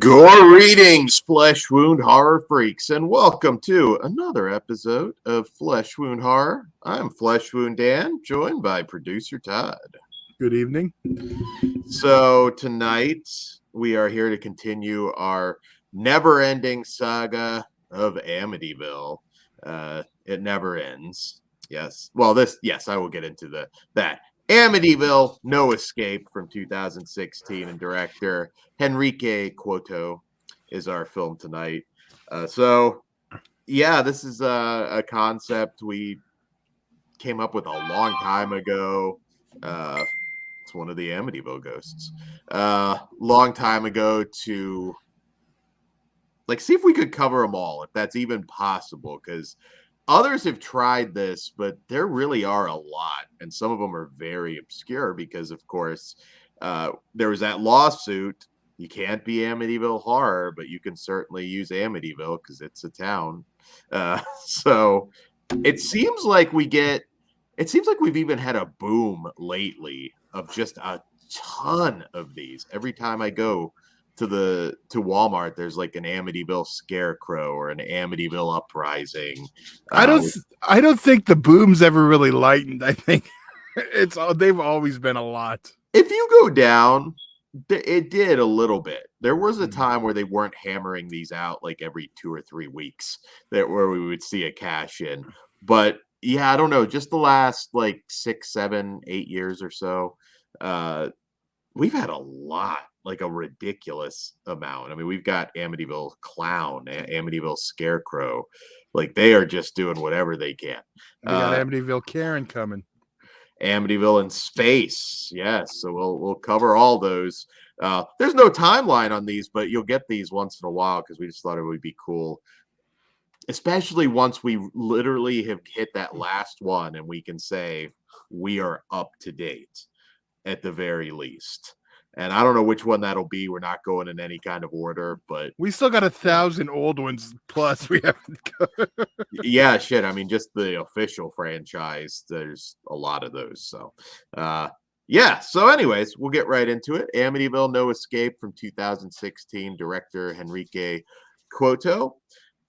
Greetings, flesh wound horror freaks, and welcome to another episode of Flesh Wound Horror. I'm Flesh Wound Dan, joined by producer Todd. Good evening. So tonight we are here to continue our never-ending saga of Amityville. It never ends. Yes. Well, I will get into that. Amityville, No Escape from 2016, and director Henrique Couto is our film tonight. This is a concept we came up with a long time ago. It's one of the Amityville ghosts. Long time ago to see if we could cover them all, if that's even possible, because others have tried this, but there really are a lot, and some of them are very obscure because, of course, there was that lawsuit. You can't be Amityville horror, but you can certainly use Amityville because it's a town. So it seems like we've even had a boom lately of just a ton of these. Every time I go to Walmart, there's like an Amityville scarecrow or an Amityville uprising. I don't think the boom's ever really lightened. I think they've always been a lot. If you go down, it did a little bit. There was a time where they weren't hammering these out like every 2 or 3 weeks where we would see a cash in. But yeah, I don't know, just the last like 6, 7, 8 years or so, we've had a lot. Like a ridiculous amount. I mean, we've got Amityville Clown, Amityville Scarecrow. Like, they are just doing whatever they can. We got Amityville Karen coming. Amityville in space. Yes. So we'll cover all those. There's no timeline on these, but you'll get these once in a while because we just thought it would be cool. Especially once we literally have hit that last one and we can say we are up to date at the very least. And I don't know which one that'll be. We're not going in any kind of order, but we still got 1,000 old ones plus we haven't covered. Yeah, shit. I mean, just the official franchise, there's a lot of those. So, So anyways, we'll get right into it. Amityville, No Escape from 2016, director Henrique Couto.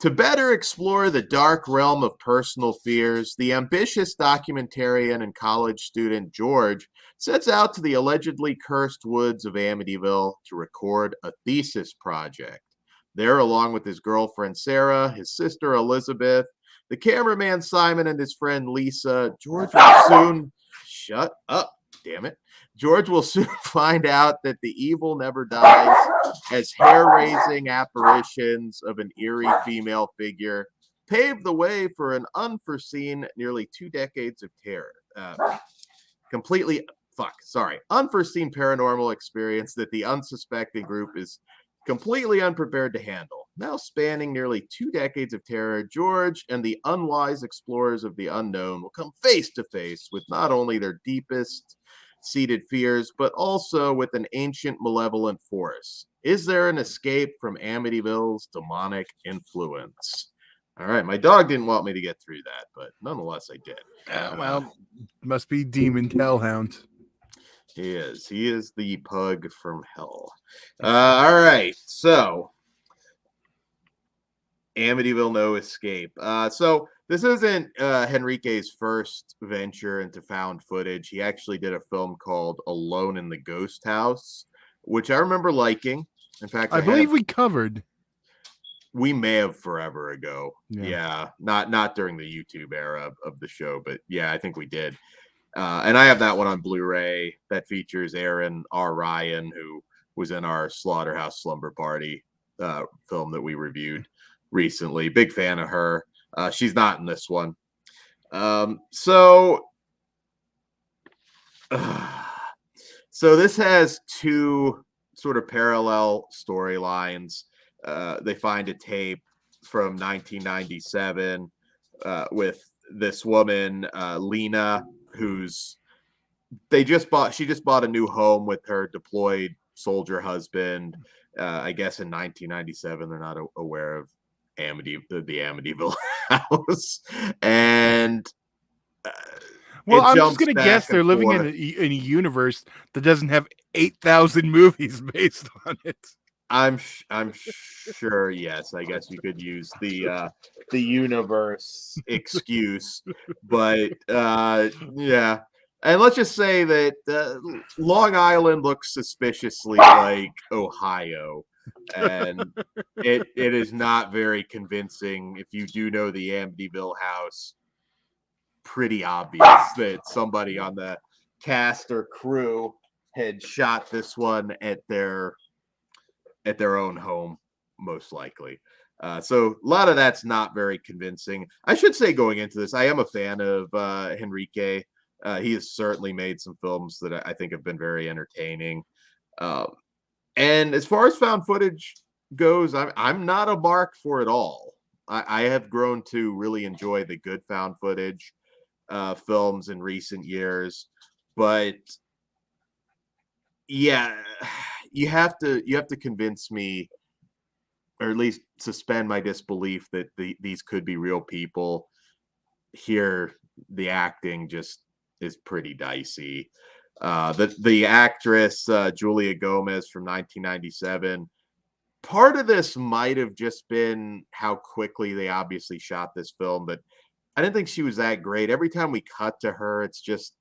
To better explore the dark realm of personal fears, the ambitious documentarian and college student George sets out to the allegedly cursed woods of Amityville to record a thesis project. There, along with his girlfriend Sarah, his sister Elizabeth, the cameraman Simon, and his friend Lisa, George will soon... Shut up, damn it. George will soon find out that the evil never dies, as hair-raising apparitions of an eerie female figure pave the way for an unforeseen nearly 2 decades of terror. Unforeseen paranormal experience that the unsuspecting group is completely unprepared to handle. Now spanning nearly 2 decades of terror, George and the unwise explorers of the unknown will come face to face with not only their deepest seated fears, but also with an ancient malevolent force. Is there an escape from Amityville's demonic influence? All right, my dog didn't want me to get through that, but nonetheless I did. Must be Demon Hellhound. He is the pug from hell. All right, so Amityville, No Escape. So this isn't Henrique's first venture into found footage. He actually did a film called Alone in the Ghost House, which I remember liking. In fact, I believe we covered. We may have forever ago. Yeah, not during the YouTube era of the show, but yeah, I think we did. And I have that one on Blu-ray that features Aaron R. Ryan, who was in our Slaughterhouse Slumber Party film that we reviewed recently. Big fan of her. She's not in this one. So this has 2 sort of parallel storylines. They find a tape from 1997 with this woman, Lena, she just bought a new home with her deployed soldier husband. I guess in 1997, they're not aware of the Amityville house, and I'm just gonna guess they're living in a universe that doesn't have 8,000 movies based on it. I'm sure. Yes, I guess you could use the universe excuse, but yeah. And let's just say that Long Island looks suspiciously like Ohio, and it is not very convincing. If you do know the Amityville house, pretty obvious that somebody on the cast or crew had shot this one at their own home, most likely. So a lot of that's not very convincing. I should say going into this, I am a fan of Henrique. He has certainly made some films that I think have been very entertaining. Um, and as far as found footage goes, I'm not a mark for it all. I have grown to really enjoy the good found footage films in recent years, but yeah, you have to convince me, or at least suspend my disbelief that these could be real people. Here, the acting just is pretty dicey. The actress Julia Gomez from 1997. Part of this might have just been how quickly they obviously shot this film, but I didn't think she was that great. Every time we cut to her, it's just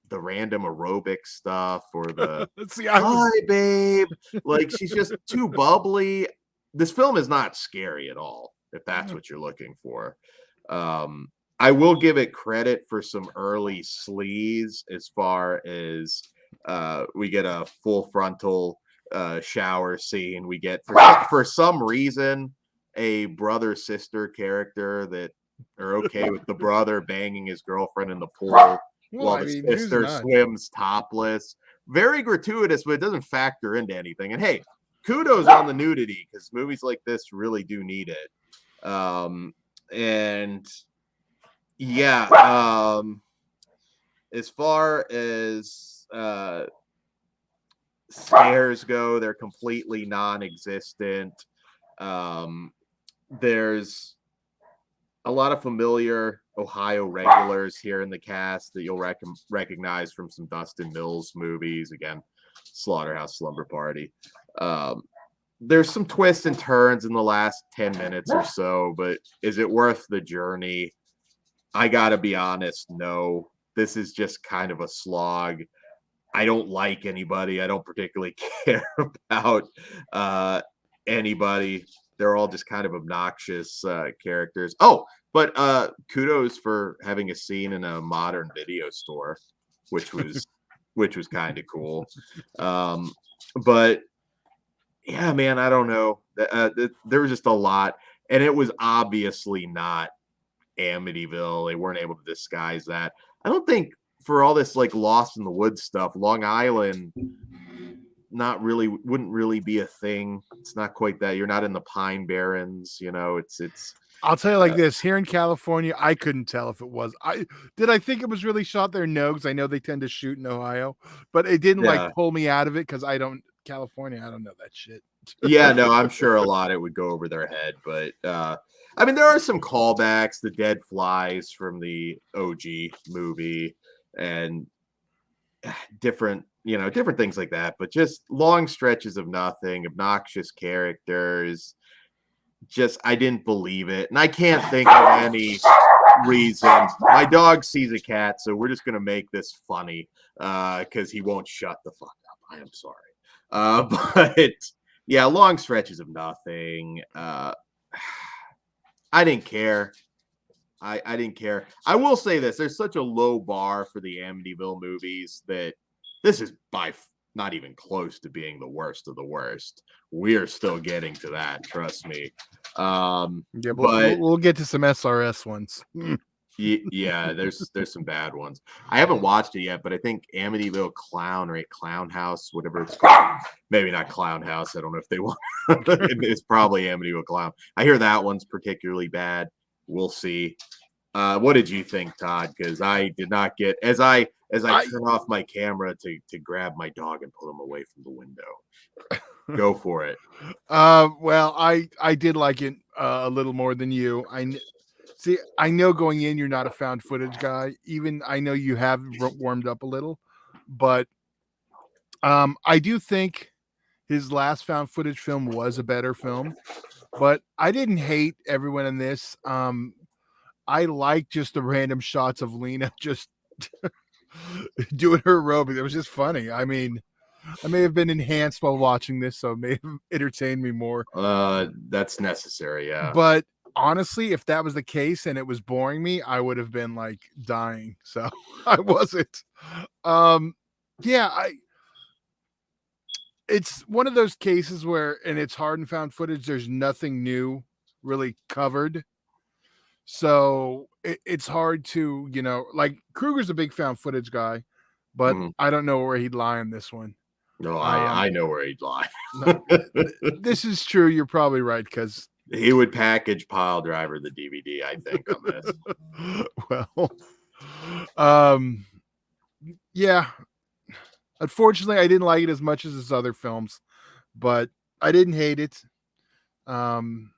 the random aerobic stuff or the See, hi babe. Like she's just too bubbly. This film is not scary at all, if that's what you're looking for. Um, I will give it credit for some early sleaze as far as we get a full frontal shower scene. We get for some reason a brother sister character that are okay with the brother banging his girlfriend in the pool while the who's sister not? swims topless. Very gratuitous, but it doesn't factor into anything. And hey, kudos on the nudity because movies like this really do need it. And yeah, as far as scares go, they're completely non-existent. There's a lot of familiar Ohio regulars here in the cast that you'll recognize from some Dustin Mills movies. Again, Slaughterhouse Slumber Party. There's some twists and turns in the last 10 minutes or so, but is it worth the journey? I gotta be honest, no. This is just kind of a slog. I don't like anybody. I don't particularly care about anybody. They're all just kind of obnoxious characters. Oh, but kudos for having a scene in a modern video store, which was kind of cool. But yeah, man, I don't know. There was just a lot, and it was obviously not Amityville. They weren't able to disguise that. I don't think for all this like Lost in the Woods stuff, Long Island wouldn't really be a thing. It's not quite that. You're not in the Pine Barrens, you know. It's I'll tell you like this: here in California, I couldn't tell if it was. I think it was really shot there. No, because I know they tend to shoot in Ohio, but it didn't like yeah. pull me out of it because I don't California. I don't know that shit. Yeah, no, I'm sure a lot it would go over their head, but I mean there are some callbacks, the dead flies from the OG movie and different, you know, different things like that, but just long stretches of nothing, obnoxious characters. Just I didn't believe it. And I can't think of any reason. My dog sees a cat, so we're just gonna make this funny because he won't shut the fuck up. I am sorry. But yeah, long stretches of nothing. I didn't care. I didn't care. I will say this: there's such a low bar for the Amityville movies that this is not even close to being the worst of the worst. We're still getting to that, trust me. Yeah, but we'll get to some SRS ones. yeah, there's some bad ones. I haven't watched it yet, but I think Amityville Clown or a Clown House, whatever it's called. Maybe not Clown House. I don't know if they want. It's probably Amityville Clown. I hear that one's particularly bad. We'll see. What did you think, Todd? Because I did not get as I turn off my camera to grab my dog and pull him away from the window. Go for it. Well, I did like it a little more than you. See, I know going in you're not a found footage guy. Even I know you have warmed up a little, but I do think his last found footage film was a better film, but I didn't hate everyone in this. I like just the random shots of Lena just doing her aerobics. It was just funny. I mean, I may have been enhanced while watching this, so it may have entertained me more. That's necessary, yeah. But honestly, if that was the case and it was boring me, I would have been like dying. So I wasn't. Yeah, it's one of those cases where, and it's hard and found footage, there's nothing new really covered. So it's hard to, like Kruger's a big found footage guy, but I don't know where he'd lie on this one. No, I know where he'd lie. This is true. You're probably right, because he would package Pile Driver the DVD, I think, on this. Well, yeah. Unfortunately, I didn't like it as much as his other films, but I didn't hate it. I'm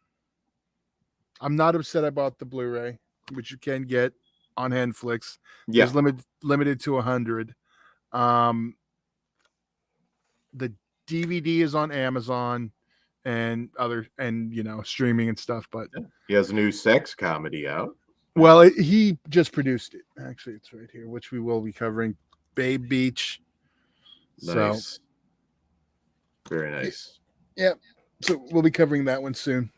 not upset I bought the Blu-ray, which you can get on Henflix. Yeah, it's limited to 100. The DVD is on Amazon and streaming and stuff. But he has a new sex comedy out. Well, he just produced it. Actually, it's right here, which we will be covering. Babe Beach. Nice. So, very nice. Yeah. So we'll be covering that one soon.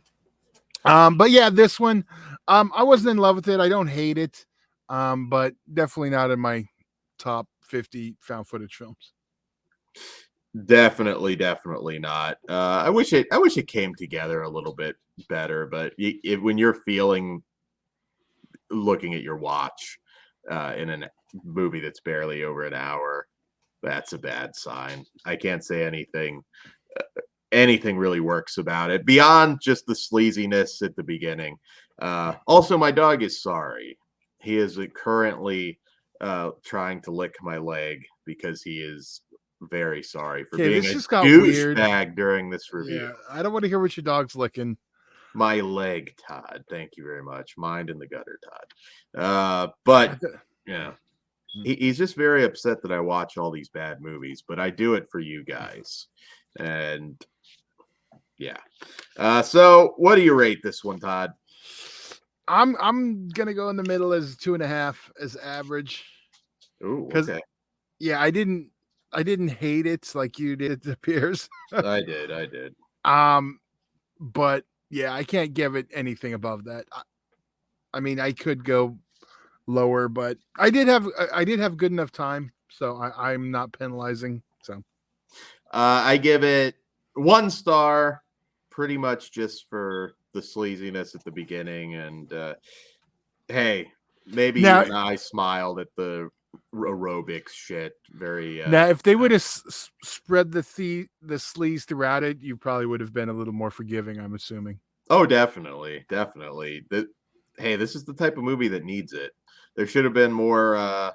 But yeah, this one, I wasn't in love with it. I don't hate it. But definitely not in my top 50 found footage films. Definitely not. I wish it came together a little bit better, but when you're looking at your watch in a movie that's barely over an hour, that's a bad sign. I can't say anything really works about it beyond just the sleaziness at the beginning. Also, my dog is sorry. He is currently trying to lick my leg because he is very sorry for being a douchebag during this review. Yeah, I don't want to hear what your dog's licking. My leg, Todd. Thank you very much. Mind in the gutter, Todd. But yeah, he's just very upset that I watch all these bad movies, but I do it for you guys. And yeah. So what do you rate this one, Todd? I'm gonna go in the middle as 2.5 as average. Ooh, okay. Yeah, I didn't hate it like you did, it appears. I did. But yeah, I can't give it anything above that. I mean, I could go lower, but I did have good enough time, so I'm not penalizing. So I give it 1 star, pretty much just for the sleaziness at the beginning. And hey, maybe even I smiled at the aerobics shit. Very now, if they would have spread the sleaze throughout it, you probably would have been a little more forgiving, I'm assuming. Oh, definitely. Hey, this is the type of movie that needs it. There should have been more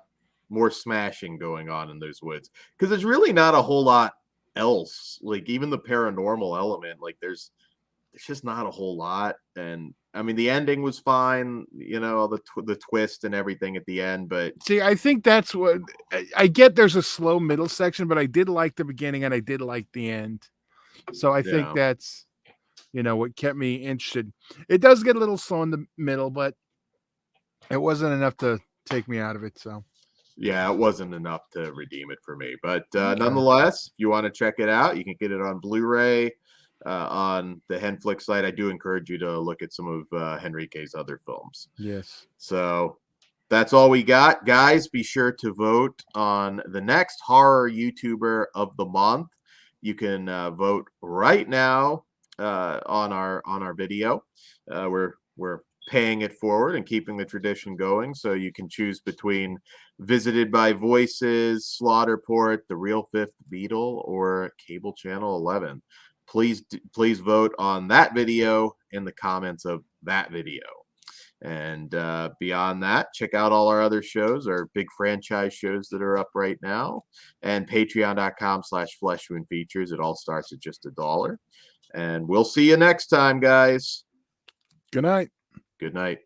smashing going on in those woods, because there's really not a whole lot else. Like, even the paranormal element, like there's just not a whole lot. And I mean, the ending was fine, the twist and everything at the end. But see, I think that's what I get. There's a slow middle section, but I did like the beginning and I did like the end. So I think that's what kept me interested. It does get a little slow in the middle, but it wasn't enough to take me out of it. So yeah, it wasn't enough to redeem it for me. But nonetheless, if you want to check it out, you can get it on Blu-ray on the Henflix site. I do encourage you to look at some of Henrique's other films. Yes. So that's all we got, guys. Be sure to vote on the next horror YouTuber of the month. You can vote right now on our video. We're paying it forward and keeping the tradition going, so you can choose between Visited by Voices, Slaughterport, The Real Fifth Beatle, or Cable Channel 11. Please vote on that video in the comments of that video. And beyond that, check out all our other shows, our big franchise shows that are up right now, and patreon.com/fleshwoundfeatures. It all starts at just $1. And we'll see you next time, guys. Good night. Good night.